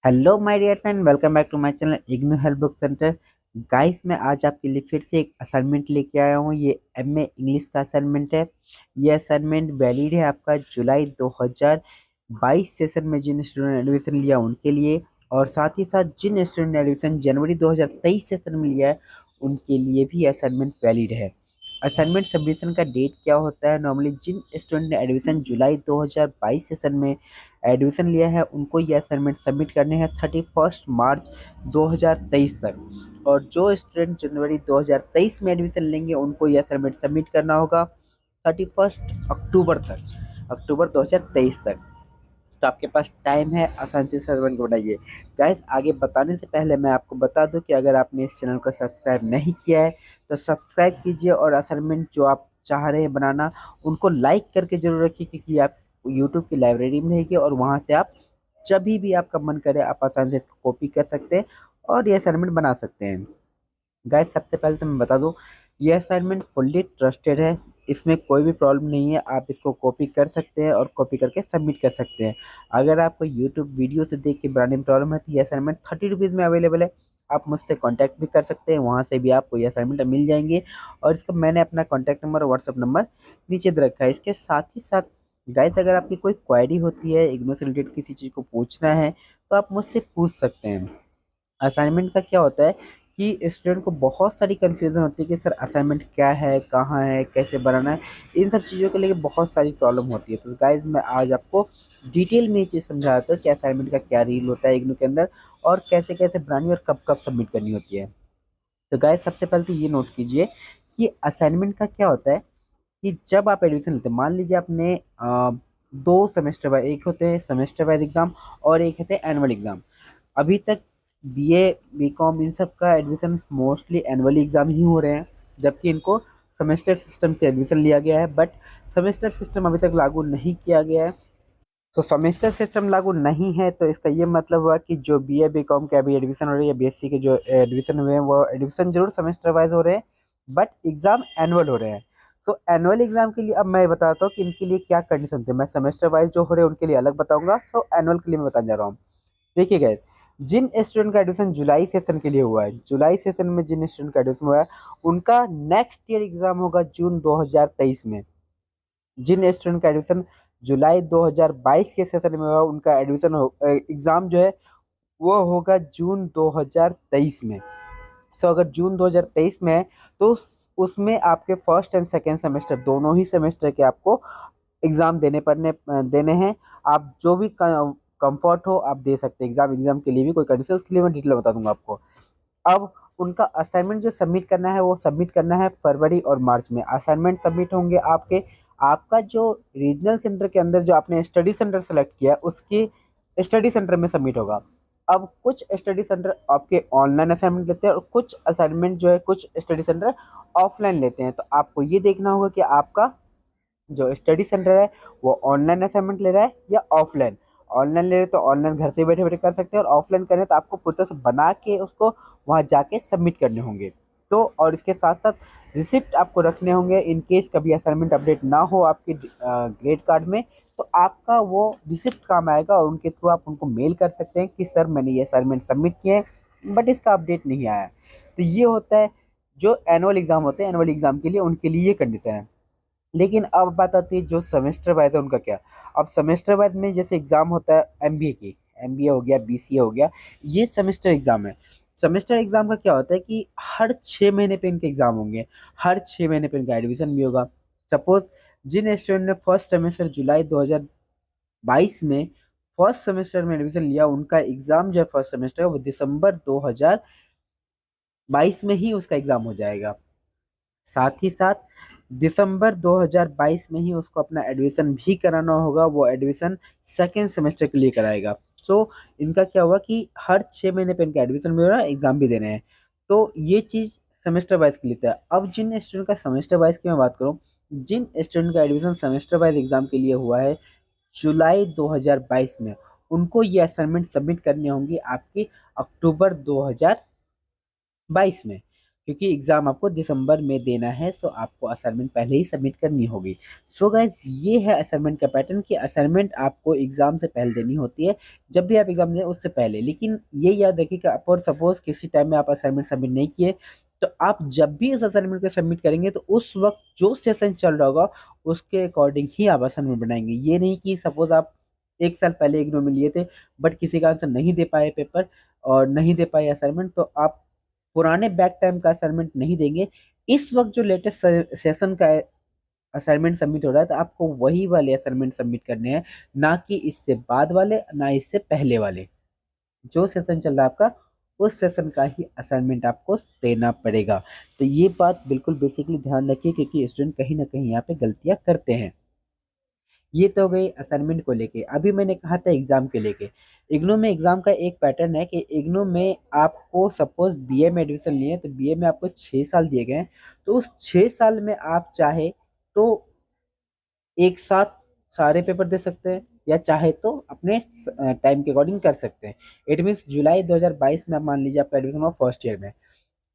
Hello my dear friend, welcome back to my channel IGNOU help book centre. Guys, मैं आज आपके लिए फिर से एक असाइनमेंट लेके आया हूँ। ये एमए इंग्लिश का असाइनमेंट है। ये असाइनमेंट वैलिड है आपका जुलाई 2022 सेशन में जिन स्टूडेंट ने एडमिशन लिया उनके लिए, और साथ ही साथ जिन स्टूडेंट ने एडमिशन जनवरी 2023 सेशन में लिया है उनके लिए भी असाइनमेंट वैलिड है। असाइनमेंट सबमिशन का डेट क्या होता है? नॉर्मली जिन स्टूडेंट ने एडमिशन जुलाई 2022 सेशन में एडमिशन लिया है उनको ये असाइनमेंट सबमिट करने हैं 31 मार्च 2023 तक, और जो स्टूडेंट जनवरी 2023 में एडमिशन लेंगे उनको ये असाइनमेंट सबमिट करना होगा 31 अक्टूबर तक, अक्टूबर 2023 तक। तो आपके पास टाइम है, आसान से असाइनमेंट को बनाइए। गाइस, आगे बताने से पहले मैं आपको बता दूं कि अगर आपने इस चैनल को सब्सक्राइब नहीं किया है तो सब्सक्राइब कीजिए, और असाइनमेंट जो आप चाह रहे हैं बनाना उनको लाइक करके जरूर रखिए, क्योंकि आप यूट्यूब की लाइब्रेरी में रहेगी और वहाँ से आप जब भी आपका मन करे आप आसानी से इसको कॉपी कर सकते हैं और ये असाइनमेंट बना सकते हैं। गाइस, सबसे पहले तो मैं बता दूं, ये असाइनमेंट फुल्ली ट्रस्टेड है। इसमें कोई भी प्रॉब्लम नहीं है, आप इसको कॉपी कर सकते हैं और कॉपी करके सबमिट कर सकते हैं। अगर आपको यूट्यूब वीडियो से देख के बनाने में प्रॉब्लम है तो ये असाइनमेंट 30 रुपीज़ में अवेलेबल है। आप मुझसे कांटेक्ट भी कर सकते हैं, वहाँ से भी आपको ये असाइनमेंट मिल जाएंगे। और इसका मैंने अपना कॉन्टैक्ट नंबर और व्हाट्सअप नंबर नीचे दे रखा है। इसके साथ ही साथ गाइस, अगर आपकी कोई क्वेरी होती है, इग्नू से रिलेटेड किसी चीज़ को पूछना है तो आप मुझसे पूछ सकते हैं। असाइनमेंट का क्या होता है कि स्टूडेंट को बहुत सारी कन्फ्यूज़न होती है कि सर असाइनमेंट क्या है, कहाँ है, कैसे बनाना है। इन सब चीज़ों के लिए बहुत सारी प्रॉब्लम होती है। तो गाइज, मैं आज आपको डिटेल में ये चीज़ समझाता हूँ कि असाइनमेंट का क्या रूल होता है इग्नू के अंदर, और कैसे कैसे बनानी और कब कब सबमिट करनी होती है। तो गाइज, सबसे पहले तो ये नोट कीजिए कि असाइनमेंट का क्या होता है कि जब आप एडमिशन लेते हैं, मान लीजिए आपने 2 सेमेस्टर वाइज, एक होते हैं सेमेस्टर वाइज एग्ज़ाम और एक होते हैं एनुअल एग्ज़ाम। अभी तक बीए बीकॉम इन सब का एडमिशन मोस्टली एनुअली एग्ज़ाम ही हो रहे हैं, जबकि इनको सेमेस्टर सिस्टम से एडमिशन लिया गया है। बट सेमेस्टर सिस्टम अभी तक लागू नहीं किया गया है। तो सेमेस्टर सिस्टम लागू नहीं है तो इसका ये मतलब हुआ कि जो बीए बीकॉम के अभी एडमिशन हो रही है, बीएससी के जो एडमिशन हुए हैं वो एडमिशन जरूर सेमेस्टर वाइज हो रहे हैं, बट एग्ज़ाम एनुअल हो रहे हैं। तो एनुअल एग्ज़ाम के लिए अब मैं बताता हूँ कि इनके लिए क्या कंडीशन थे। मैं सेमेस्टर वाइज जो हो रहे हैं उनके लिए अलग बताऊंगा, तो एनुअल के लिए मैं बताने जा रहा हूँ। देखिए गाइस, जिन स्टूडेंट का एडमिशन जुलाई सेशन के लिए हुआ है, जुलाई सेशन में जिन स्टूडेंट का एडमिशन हुआ है उनका नेक्स्ट ईयर एग्जाम होगा जून 2023 में। जिन स्टूडेंट का एडमिशन जुलाई 2022 के सेशन में हुआ उनका एडमिशन एग्जाम जो है वो होगा जून 2023 में। सो अगर जून 2023 में है तो उसमें आपके फर्स्ट एंड सेकेंड सेमेस्टर दोनों ही सेमेस्टर के आपको एग्ज़ाम देने हैं। आप जो भी कंफर्ट हो आप दे सकते हैं एग्ज़ाम। एग्ज़ाम के लिए भी कोई कंडीशन, उसके लिए मैं डिटेल बता दूंगा आपको। अब उनका असाइनमेंट जो सबमिट करना है वो सबमिट करना है फरवरी और मार्च में। असाइनमेंट सबमिट होंगे आपके, आपका जो रीजनल सेंटर के अंदर जो आपने स्टडी सेंटर सेलेक्ट किया है उसके स्टडी सेंटर में सबमिट होगा। अब कुछ स्टडी सेंटर आपके ऑनलाइन असाइनमेंट लेते हैं और कुछ असाइनमेंट जो है कुछ स्टडी सेंटर ऑफलाइन लेते हैं। तो आपको ये देखना होगा कि आपका जो स्टडी सेंटर है वो ऑनलाइन असाइनमेंट ले रहा है या ऑफलाइन। ऑनलाइन ले रहे तो ऑनलाइन घर से बैठे बैठे कर सकते हैं, और ऑफलाइन करें तो आपको पूरी तरह से बना के उसको वहाँ जाके सबमिट करने होंगे। तो और इसके साथ साथ रिसिप्ट आपको रखने होंगे इन केस कभी असाइनमेंट अपडेट ना हो आपके ग्रेड कार्ड में, तो आपका वो रिसिप्ट काम आएगा और उनके थ्रू आप उनको मेल कर सकते हैं कि सर मैंने ये असाइनमेंट सबमिट किए हैं बट इसका अपडेट नहीं आया। तो ये होता है जो एनुअल एग्ज़ाम होते हैं, एनुअल एग्ज़ाम के लिए उनके लिए ये कंडीशन है। लेकिन अब बात आती है जो सेमेस्टर वाइज है उनका क्या। अब सेमेस्टर वाइज में जैसे एग्ज़ाम होता है एमबीए की, एमबीए हो गया, बीसीए हो गया, ये सेमेस्टर एग्ज़ाम है। सेमेस्टर एग्ज़ाम का क्या होता है कि हर 6 महीने पे इनके एग्ज़ाम होंगे, हर 6 महीने पे इनका एडमिशन भी होगा। सपोज जिन स्टूडेंट ने फर्स्ट सेमेस्टर जुलाई 2022 में फर्स्ट सेमेस्टर में एडमिशन लिया उनका एग्ज़ाम जो है फर्स्ट सेमेस्टर वो दिसंबर 2022 में ही उसका एग्ज़ाम हो जाएगा। साथ ही साथ दिसंबर 2022 में ही उसको अपना एडमिशन भी कराना होगा, वो एडमिशन सेकेंड सेमेस्टर के लिए कराएगा। सो इनका क्या हुआ कि हर 6 महीने पे इनका एडमिशन भी हो रहा है, एग्जाम भी देने हैं। तो ये चीज़ सेमेस्टर वाइज के लिए था। अब जिन स्टूडेंट का सेमेस्टर वाइज की मैं बात करूँ, जिन स्टूडेंट का एडमिशन सेमेस्टर वाइज एग्जाम के लिए हुआ है जुलाई 2022 में, उनको ये असाइनमेंट सबमिट करनी होंगी आपकी अक्टूबर 2022 में। क्योंकि एग्ज़ाम आपको दिसंबर में देना है, सो आपको असाइनमेंट पहले ही सबमिट करनी होगी। सो गाइस ये है असाइनमेंट का पैटर्न कि असाइनमेंट आपको एग्ज़ाम से पहले देनी होती है, जब भी आप एग्ज़ाम दें उससे पहले। लेकिन ये याद रखिए कि अगर सपोज़ किसी टाइम में आप असाइनमेंट सबमिट नहीं किए, तो आप जब भी उस असाइनमेंट को सबमिट करेंगे तो उस वक़्त जो सेशन चल रहा होगा उसके अकॉर्डिंग ही आप असाइनमेंट बनाएँगे। ये नहीं कि सपोज़ आप 1 साल पहले इग्नू में लिए थे, बट किसी कारण से नहीं दे पाए पेपर और नहीं दे पाए असाइनमेंट, तो आप पुराने बैक टाइम का असाइनमेंट नहीं देंगे। इस वक़्त जो लेटेस्ट सेशन का असाइनमेंट सबमिट हो रहा है, तो आपको वही वाले असाइनमेंट सबमिट करने हैं, ना कि इससे बाद वाले, ना इससे पहले वाले। जो सेशन चल रहा है आपका, उस सेशन का ही असाइनमेंट आपको देना पड़ेगा। तो ये बात बिल्कुल बेसिकली ध्यान रखिए, क्योंकि स्टूडेंट कहीं न कहीं यहाँ पे गलतियाँ करते हैं। ये तो हो गई असाइनमेंट को लेके। अभी मैंने कहा था एग्ज़ाम के लेके। इग्नू में एग्ज़ाम का एक पैटर्न है कि इग्नू में आपको सपोज़ बीए में एडमिशन लिए हैं, तो बीए में आपको 6 साल दिए गए हैं। तो उस 6 साल में आप चाहे तो एक साथ सारे पेपर दे सकते हैं, या चाहे तो अपने टाइम के अकॉर्डिंग कर सकते हैं। इट मीन्स जुलाई 2022 में आप मान लीजिए आपका एडमिशन हुआ फर्स्ट ईयर में।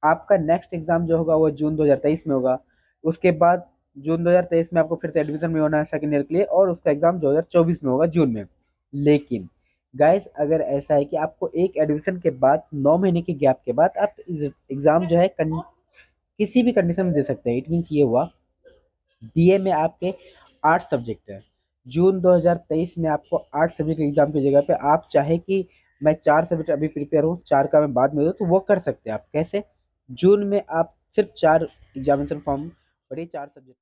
आपका नेक्स्ट एग्ज़ाम जो होगा वो जून 2023 में होगा। उसके बाद जून 2023 में आपको फिर से एडमिशन भी होना है सेकंड ईयर के लिए, और उसका एग्ज़ाम 2024 में होगा जून में। लेकिन गाइस अगर ऐसा है कि आपको एक एडमिशन के बाद 9 महीने के गैप के बाद आप एग्ज़ाम जो है किसी भी कंडीशन में दे सकते हैं। इट मीन्स ये हुआ बीए में आपके 8 सब्जेक्ट हैं। जून 2023 में आपको 8 सब्जेक्ट एग्ज़ाम की जगह पे आप चाहे कि मैं 4 सब्जेक्ट अभी प्रिपेयर हूँ, 4 का मैं बाद में दूँ, तो वो कर सकते हैं आप। कैसे? जून में आप सिर्फ़ 4 एग्ज़ामिनेशन फॉर्म और ये 4 सब्जेक्ट